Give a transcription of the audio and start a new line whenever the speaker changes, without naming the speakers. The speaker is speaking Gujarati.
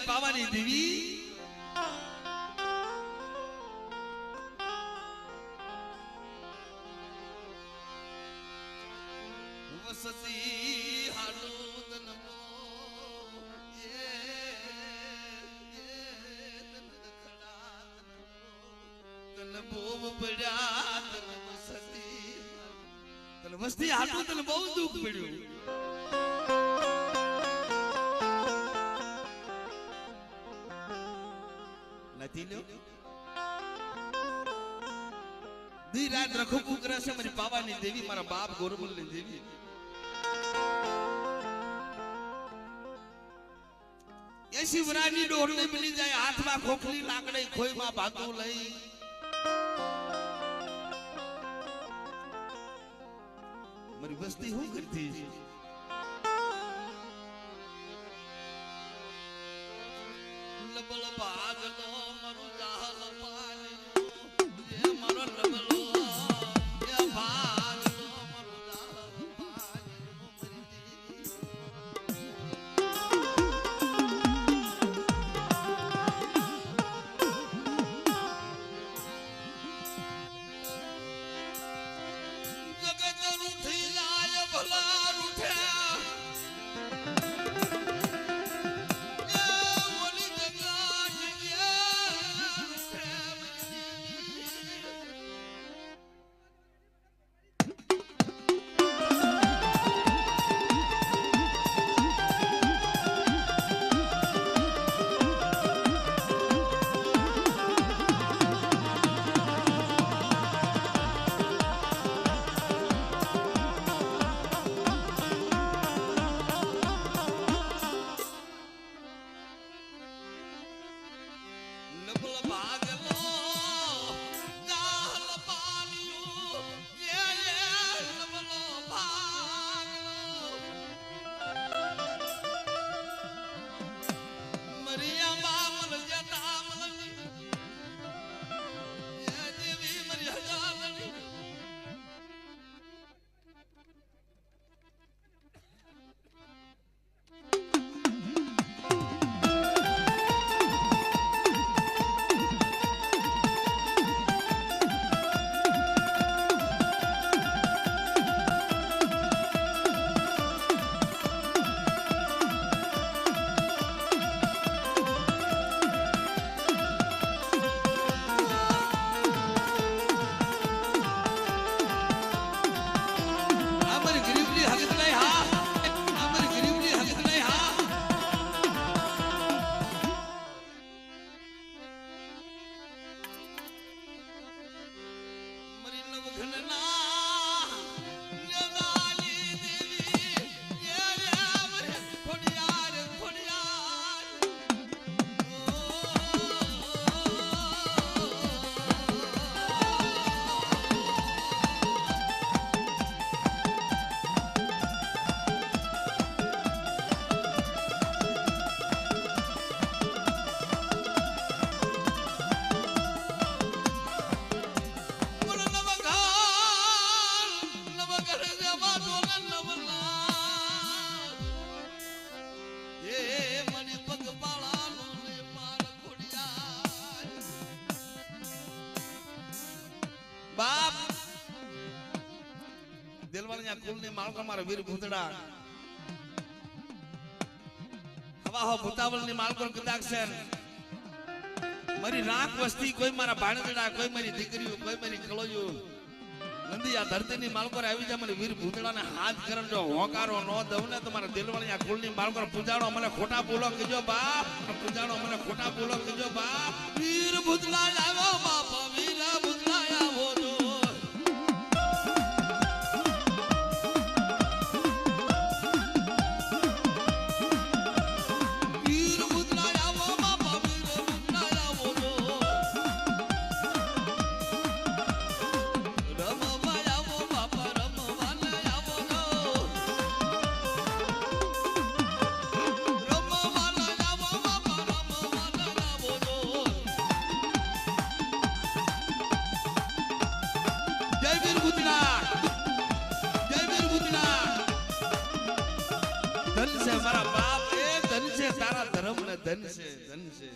મારી પાવાની દેવી વસતી હાલુદ નમો તન બોવ પડ્યા તન વસતી તન વસતી હાટું તને બહુ દુઃખ પડ્યું નથી લ્યો દી રાત રખું કરે છે મારી પાવાની દેવી મારા બાપ ગોરબલની દેવી એ શિવરાની ડોરને મિલી જાય હાથમાં ખોખલી લાકડી ખોઈમાં ભાગું લઈ મારી વસ્તી શું કરતી લબલ ભાગલો મારું જાહલ પાણી એ મારો લબલો એ ભાગલો મારું જાહલ પાણી જગત રૂઠી જાય ભલા રૂઠ્યા દિલવાળિયા કુલની માળકો મારા વીર ભૂતડા હવા હો ભૂતાવળની માળકો કદાક્ષર મારી રાખ વસ્તી કોઈ મારા ભાણેજડા કોઈ મારી દીકરીઓ કોઈ મારી કળોયો નંદિયા ધરતીની માળકો આવી જાય મને વીર ભૂતડાને હાથ કરણ જો હોકારો નો દઉં ને તો મારા દિલવાળિયા કુલની માળકો પૂજાડો મને ખોટા બોલો કીજો બાપ પૂજાડો મને ખોટા બોલો કીજો બાપ વીર ભૂતડા આવ્યો બાપ વીર ભૂતડા આવ્યો તો તારા ધર્મ ને ધન છે ધન છે